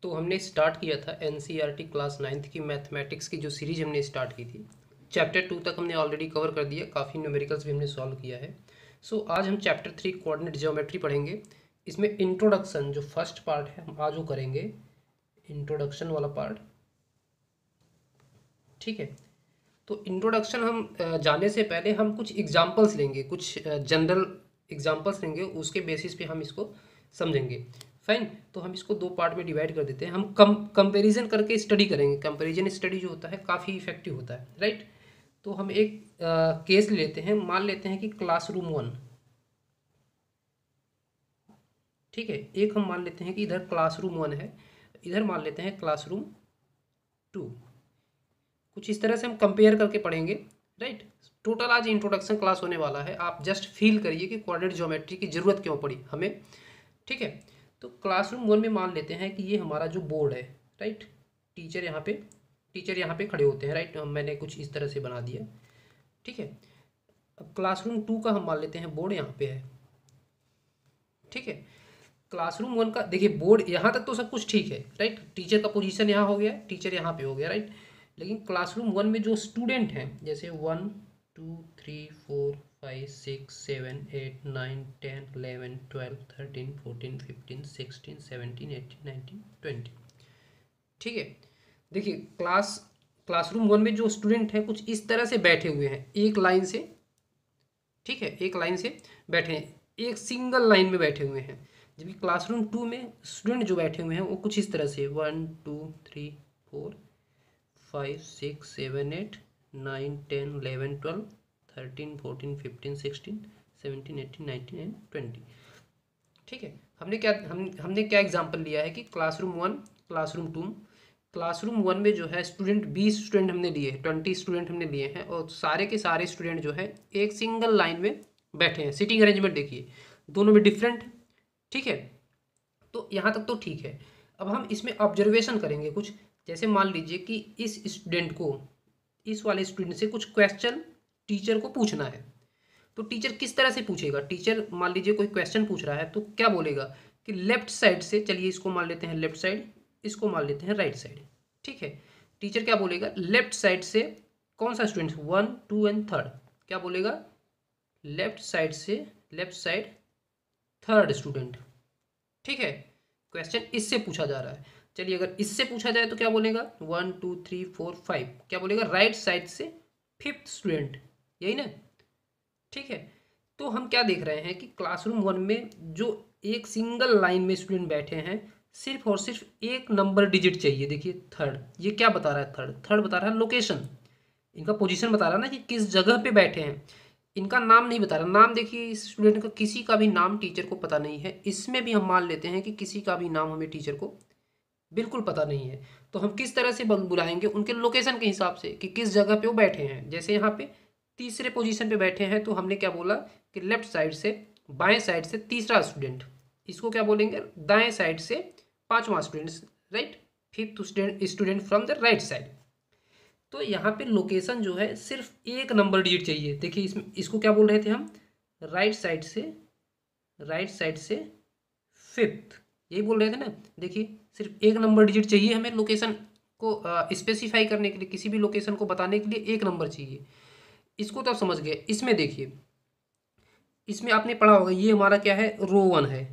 तो हमने स्टार्ट किया था एनसीईआरटी क्लास 9th की मैथमेटिक्स की जो सीरीज हमने स्टार्ट की थी। चैप्टर 2 तक हमने ऑलरेडी कवर कर दिया, काफ़ी न्यूमेरिकल्स भी हमने सॉल्व किया है। सो आज हम चैप्टर 3 कोऑर्डिनेट ज्योमेट्री पढ़ेंगे। इसमें इंट्रोडक्शन जो फर्स्ट पार्ट है हम आज वो करेंगे, इंट्रोडक्शन वाला पार्ट। ठीक है, तो इंट्रोडक्शन हम जाने से पहले हम कुछ एग्जांपल्स लेंगे, कुछ जनरल एग्जांपल्स लेंगे, उसके बेसिस पे हम इसको समझेंगे। फाइन, तो हम इसको दो पार्ट में डिवाइड कर देते हैं। हम कंपैरिजन करके स्टडी करेंगे। कंपैरिजन स्टडी जो होता है काफ़ी इफेक्टिव होता है, राइट। तो हम एक केस लेते हैं, मान लेते हैं कि क्लासरूम 1, ठीक है। एक हम मान लेते हैं कि इधर क्लासरूम 1 है, इधर मान लेते हैं क्लासरूम 2। कुछ इस तरह से हम कंपेयर करके पढ़ेंगे, राइट। टोटल आज इंट्रोडक्शन क्लास होने वाला है। आप जस्ट फील करिए कि कोऑर्डिनेट ज्योमेट्री की ज़रूरत क्यों पड़ी हमें, ठीक है। तो क्लासरूम 1 में मान लेते हैं कि ये हमारा जो बोर्ड है, राइट। टीचर यहाँ पे खड़े होते हैं, राइट। मैंने कुछ इस तरह से बना दिया, ठीक है। अब क्लासरूम 2 का हम मान लेते हैं बोर्ड यहाँ पे है, ठीक है। क्लासरूम 1 का देखिए बोर्ड यहाँ तक तो सब कुछ ठीक है, राइट। टीचर का पोजीशन यहाँ हो गया, टीचर यहाँ पे हो गया, राइट। लेकिन क्लासरूम 1 में जो स्टूडेंट हैं, जैसे 1 2 3 4 5 6 7 8 9 10 11 12 13 14 15 16 17 18 19 20, ठीक है। देखिए क्लासरूम 1 में जो स्टूडेंट हैं कुछ इस तरह से बैठे हुए हैं, एक लाइन से, ठीक है। एक लाइन से बैठे हैं, एक सिंगल लाइन में बैठे हुए हैं। जबकि क्लासरूम 2 में स्टूडेंट जो बैठे हुए हैं वो कुछ इस तरह से 1 2 3 4 5 6 7 8 9 10 11 12 13 14 15 16 17 18 19 एंड 20, ठीक है। हमने क्या एग्जांपल लिया है कि क्लासरूम 1 क्लासरूम 2। क्लासरूम 1 में जो है स्टूडेंट 20 स्टूडेंट हमने लिए हैं, 20 स्टूडेंट हमने लिए हैं, और सारे के सारे स्टूडेंट जो है एक सिंगल लाइन में बैठे हैं। सीटिंग अरेंजमेंट देखिए दोनों में डिफरेंट, ठीक है। तो यहाँ तक तो ठीक है। अब हम इसमें ऑब्जर्वेशन करेंगे कुछ, जैसे मान लीजिए कि इस स्टूडेंट को, इस वाले स्टूडेंट से कुछ क्वेश्चन टीचर को पूछना है। तो टीचर किस तरह से पूछेगा? टीचर मान लीजिए कोई क्वेश्चन पूछ रहा है तो क्या बोलेगा कि लेफ्ट साइड से, चलिए इसको मान लेते हैं लेफ्ट साइड, इसको मान लेते हैं राइट साइड, ठीक है। टीचर क्या बोलेगा? लेफ्ट साइड से कौन सा स्टूडेंट, 1 2 एंड 3, क्या बोलेगा? लेफ्ट साइड से, लेफ्ट साइड थर्ड स्टूडेंट, ठीक है। क्वेश्चन इससे पूछा जा रहा है। चलिए अगर इससे पूछा जाए तो क्या बोलेगा? 1 2 3 4 5, क्या बोलेगा? राइट साइड से फिफ्थ स्टूडेंट, यही ना, ठीक है। तो हम क्या देख रहे हैं कि क्लासरूम 1 में जो एक सिंगल लाइन में स्टूडेंट बैठे हैं, सिर्फ और सिर्फ एक नंबर डिजिट चाहिए। देखिए थर्ड, ये क्या बता रहा है? थर्ड बता रहा है लोकेशन, इनका पोजीशन बता रहा है ना कि किस जगह पे बैठे हैं। इनका नाम नहीं बता रहा। नाम देखिए स्टूडेंट का किसी का भी नाम टीचर को पता नहीं है। इसमें भी हम मान लेते हैं कि किसी का भी नाम हमें टीचर को बिल्कुल पता नहीं है। तो हम किस तरह से बुलाएंगे? उनके लोकेशन के हिसाब से कि किस जगह पे वो बैठे हैं। जैसे यहाँ पे तीसरे पोजीशन पे बैठे हैं तो हमने क्या बोला कि लेफ्ट साइड से, बाएं साइड से तीसरा स्टूडेंट, इसको क्या बोलेंगे? दाएं साइड से पांचवा student, right. Fifth student from the right side. तो यहाँ पे लोकेशन जो है सिर्फ एक नंबर डिजिट चाहिए। देखिए इसमें इसको क्या बोल रहे थे हम? राइट साइड से, राइट साइड से फिफ्थ, यही बोल रहे थे ना। देखिए सिर्फ एक नंबर डिजिट चाहिए हमें लोकेशन को स्पेसिफाई करने के लिए, किसी भी लोकेशन को बताने के लिए एक नंबर चाहिए। इसको तो आप समझ गए। इसमें देखिए, इसमें आपने पढ़ा होगा, ये हमारा क्या है? रो 1 है,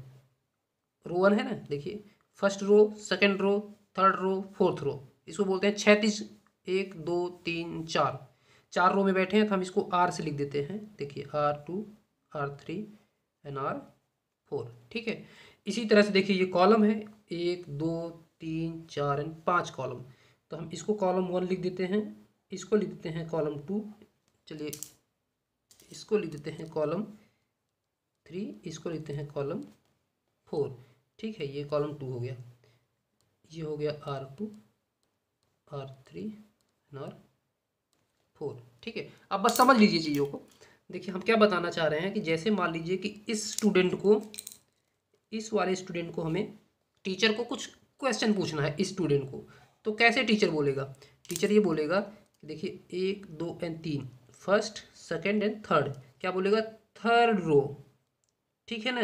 रो 1 है ना। देखिए first row, second row, third row, fourth row, इसको बोलते हैं 36। 1 2 3 4, चार रो में बैठे हैं तो हम इसको आर से लिख देते हैं। देखिए R2 R3 एंड R4, ठीक है। इसी तरह से देखिए ये कॉलम है, 1 2 3 4 एंड 5 कॉलम। तो हम इसको कॉलम 1 लिख देते हैं, इसको लिख देते हैं कॉलम 2, चलिए इसको लिख देते हैं कॉलम 3, इसको लिखते हैं कॉलम 4, ठीक है। ये कॉलम 2 हो गया, ये हो गया R2 R3 R4, ठीक है। अब बस समझ लीजिए चीज़ों को। देखिए हम क्या बताना चाह रहे हैं कि जैसे मान लीजिए कि इस स्टूडेंट को, इस वाले स्टूडेंट को हमें, टीचर को कुछ क्वेश्चन पूछना है इस स्टूडेंट को। तो कैसे टीचर बोलेगा? टीचर ये बोलेगा, देखिए 1 2 and 3, first second and third, क्या बोलेगा? थर्ड रो, ठीक है ना,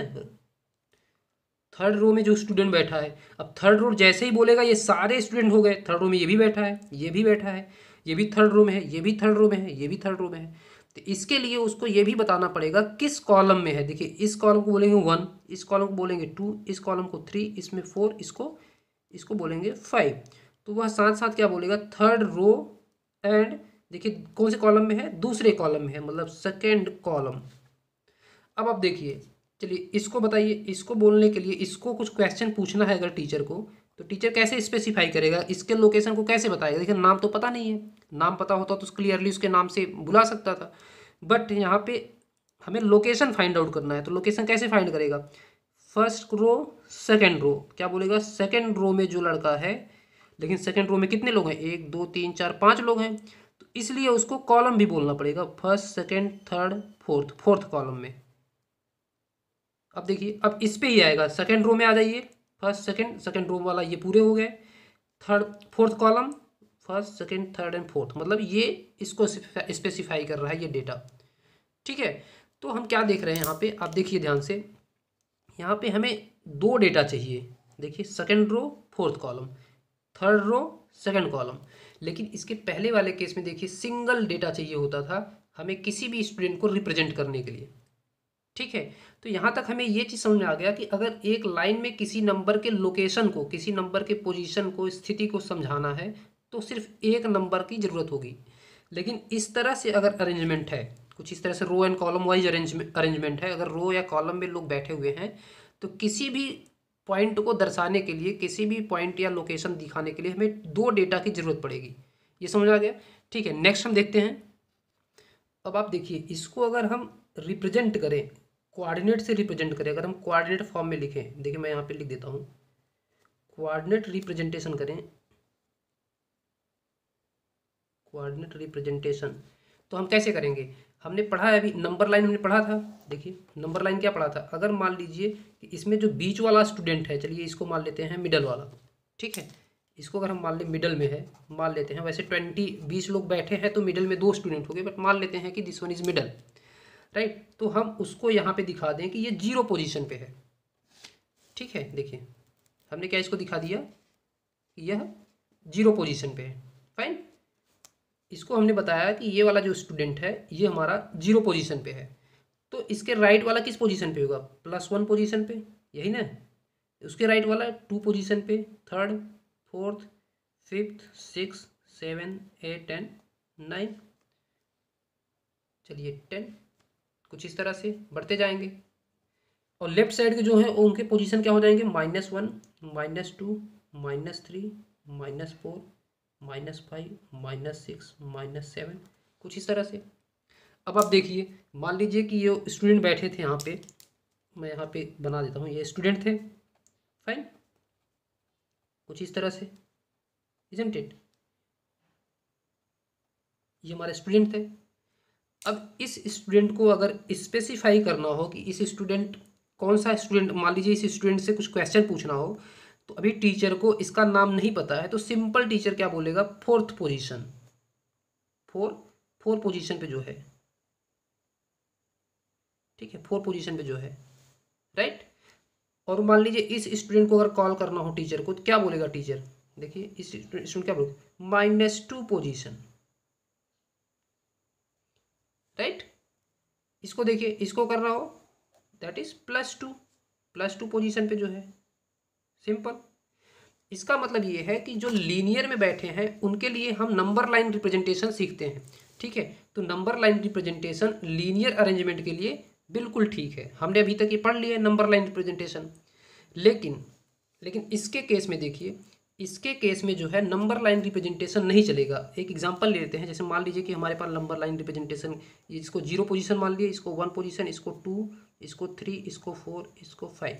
थर्ड रो में जो स्टूडेंट बैठा है, अब थर्ड रो जैसे ही बोलेगा ये सारे स्टूडेंट हो गए, थर्ड रो में ये भी बैठा है, ये भी बैठा है, ये भी थर्ड रो में है, ये भी थर्ड रो में है, ये भी थर्ड रो में है। तो इसके लिए उसको ये भी बताना पड़ेगा किस कॉलम में है। देखिए इस कॉलम को बोलेंगे 1, इस कॉलम को बोलेंगे 2, इस कॉलम को 3, इसमें 4, इसको बोलेंगे 5। तो वह साथ साथ क्या बोलेगा, थर्ड रो एंड, देखिए कौन से कॉलम में है, दूसरे कॉलम में है, मतलब सेकेंड कॉलम। अब आप देखिए, चलिए इसको बताइए, इसको बोलने के लिए इसको कुछ क्वेश्चन पूछना है अगर टीचर को, तो टीचर कैसे स्पेसिफाई करेगा, इसके लोकेशन को कैसे बताएगा। देखिए नाम तो पता नहीं है, नाम पता होता तो क्लियरली उसके नाम से बुला सकता था, बट यहाँ पे हमें लोकेशन फाइंड आउट करना है। तो लोकेशन कैसे फाइंड करेगा, फर्स्ट रो सेकेंड रो, क्या बोलेगा, सेकेंड रो में जो लड़का है, लेकिन सेकेंड रो में कितने लोग हैं, 1 2 3 4 5 लोग हैं, तो इसलिए उसको कॉलम भी बोलना पड़ेगा, first second third fourth column में। अब देखिए अब इस पे ही आएगा, सेकेंड रो में आ जाइए, फर्स्ट सेकेंड रो वाला ये पूरे हो गए, third fourth column, first second third and fourth, मतलब ये इसको स्पेसिफाई कर रहा है ये डेटा। ठीक है, तो हम क्या देख रहे हैं यहाँ पे, आप देखिए ध्यान से, यहाँ पे हमें 2 डेटा चाहिए। देखिए second row fourth column, third row second column, लेकिन इसके पहले वाले केस में देखिए सिंगल डेटा चाहिए होता था हमें किसी भी स्टूडेंट को रिप्रेजेंट करने के लिए। ठीक है, तो यहाँ तक हमें ये चीज़ समझ में आ गया कि अगर एक लाइन में किसी नंबर के लोकेशन को, किसी नंबर के पोजीशन को, स्थिति को समझाना है तो सिर्फ एक नंबर की ज़रूरत होगी। लेकिन इस तरह से अगर अरेंजमेंट है, कुछ इस तरह से row and column wise arrangement है, अगर रो या कॉलम में लोग बैठे हुए हैं तो किसी भी पॉइंट को दर्शाने के लिए, किसी भी पॉइंट या लोकेशन दिखाने के लिए हमें 2 डेटा की ज़रूरत पड़ेगी। ये समझ आ गया। ठीक है, नेक्स्ट हम देखते हैं। अब आप देखिए इसको अगर हम रिप्रेजेंट करें, कोऑर्डिनेट से रिप्रेजेंट करें, अगर हम कोऑर्डिनेट फॉर्म में लिखें, देखिए मैं यहाँ पे लिख देता हूँ, कोऑर्डिनेट रिप्रेजेंटेशन करें, कोऑर्डिनेट रिप्रेजेंटेशन, तो हम कैसे करेंगे, हमने पढ़ा है अभी, नंबर लाइन हमने पढ़ा था। देखिए नंबर लाइन क्या पढ़ा था, अगर मान लीजिए कि इसमें जो बीच वाला स्टूडेंट है, चलिए इसको मान लेते हैं मिडल वाला, ठीक है, इसको अगर हम मान लें मिडल में है, मान लेते हैं, वैसे 20 लोग बैठे हैं तो मिडल में 2 स्टूडेंट हो गए, बट मान लेते हैं कि this one is middle, right. तो हम उसको यहाँ पे दिखा दें कि ये 0 पोजीशन पे है। ठीक है, देखिए हमने क्या इसको दिखा दिया, यह 0 पोजीशन पे है, फाइन। इसको हमने बताया कि ये वाला जो स्टूडेंट है ये हमारा 0 पोजीशन पे है, तो इसके राइट वाला किस पोजीशन पे होगा, +1 पोजीशन पे, यही ना। उसके राइट वाला 2 पोजीशन पे, थर्ड फोर्थ फिफ्थ 6 7 8 एंड 9, चलिए 10, कुछ इस तरह से बढ़ते जाएंगे। और लेफ्ट साइड के जो हैं उनके पोजीशन क्या हो जाएंगे, -1 -2 -3 -4 -5 -6 -7, कुछ इस तरह से। अब आप देखिए, मान लीजिए कि ये स्टूडेंट बैठे थे यहाँ पे, मैं यहाँ पे बना देता हूँ, ये स्टूडेंट थे, फाइन, कुछ इस तरह से, इजंट इट, ये हमारे स्टूडेंट थे। अब इस स्टूडेंट को अगर स्पेसिफाई करना हो कि इस स्टूडेंट कौन सा स्टूडेंट, मान लीजिए इस स्टूडेंट से कुछ क्वेश्चन पूछना हो, तो अभी टीचर को इसका नाम नहीं पता है, तो सिंपल टीचर क्या बोलेगा, फोर्थ पोजीशन, फोर पोजीशन पे जो है, ठीक है, 4 पोजीशन पे जो है, राइट। और मान लीजिए इस स्टूडेंट को अगर कॉल करना हो टीचर को, तो क्या बोलेगा टीचर, देखिए इस स्टूडेंट क्या बोलेगा, -2 पोजीशन, राइट। इसको देखिए, इसको करना हो दैट इज +2 पोजीशन पे जो है, सिंपल। इसका मतलब ये है कि जो लीनियर में बैठे हैं उनके लिए हम नंबर लाइन रिप्रेजेंटेशन सीखते हैं, ठीक है। तो number line representation linear arrangement के लिए बिल्कुल ठीक है, हमने अभी तक ये पढ़ लिया है नंबर लाइन रिप्रेजेंटेशन। लेकिन इसके केस में देखिए, इसके केस में जो है नंबर लाइन रिप्रेजेंटेशन नहीं चलेगा। एक एग्जांपल ले लेते हैं, जैसे मान लीजिए कि हमारे पास नंबर लाइन रिप्रेजेंटेशन, इसको 0 पोजीशन मान लिया, इसको 1 पोजीशन, इसको 2, इसको 3, इसको 4, इसको 5,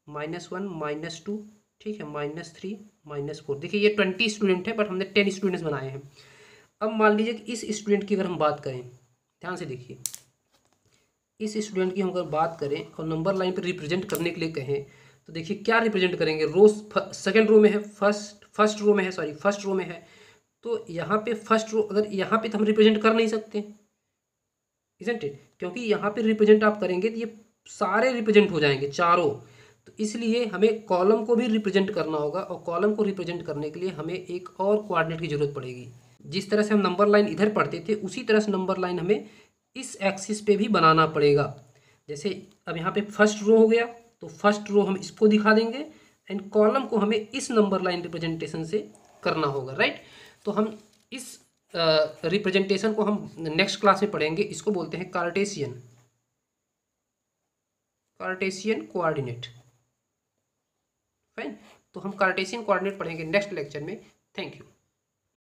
-1 -2, ठीक है, -3 -4। देखिए ये 20 स्टूडेंट है, बट हमने 10 स्टूडेंट्स बनाए हैं। अब मान लीजिए कि इस स्टूडेंट की अगर हम बात करें, ध्यान से देखिए, इस स्टूडेंट की हम अगर बात करें और नंबर लाइन पर रिप्रेजेंट करने के लिए कहें, तो देखिए क्या रिप्रेजेंट करेंगे, रो सेकेंड रो में है, फर्स्ट रो में है, सॉरी फर्स्ट रो में है, तो यहाँ पे फर्स्ट रो, अगर यहाँ पे तो हम रिप्रेजेंट कर नहीं सकते, इजंट इट, क्योंकि यहाँ पे रिप्रेजेंट आप करेंगे तो ये सारे रिप्रेजेंट हो जाएंगे चारों, तो इसलिए हमें कॉलम को भी रिप्रेजेंट करना होगा, और कॉलम को रिप्रेजेंट करने के लिए हमें एक और कोऑर्डिनेट की जरूरत पड़ेगी। जिस तरह से हम नंबर लाइन इधर पढ़ते थे उसी तरह से नंबर लाइन हमें इस एक्सिस पे भी बनाना पड़ेगा। जैसे अब यहाँ पे फर्स्ट रो हो गया, तो फर्स्ट रो हम इसको दिखा देंगे, एंड कॉलम को हमें इस नंबर लाइन रिप्रेजेंटेशन से करना होगा, राइट। तो हम इस रिप्रेजेंटेशन को हम नेक्स्ट क्लास में पढ़ेंगे। इसको बोलते हैं कार्टेशियन कोऑर्डिनेट। फाइन, तो हम कार्टेशियन कोऑर्डिनेट पढ़ेंगे नेक्स्ट लेक्चर में। Thank you.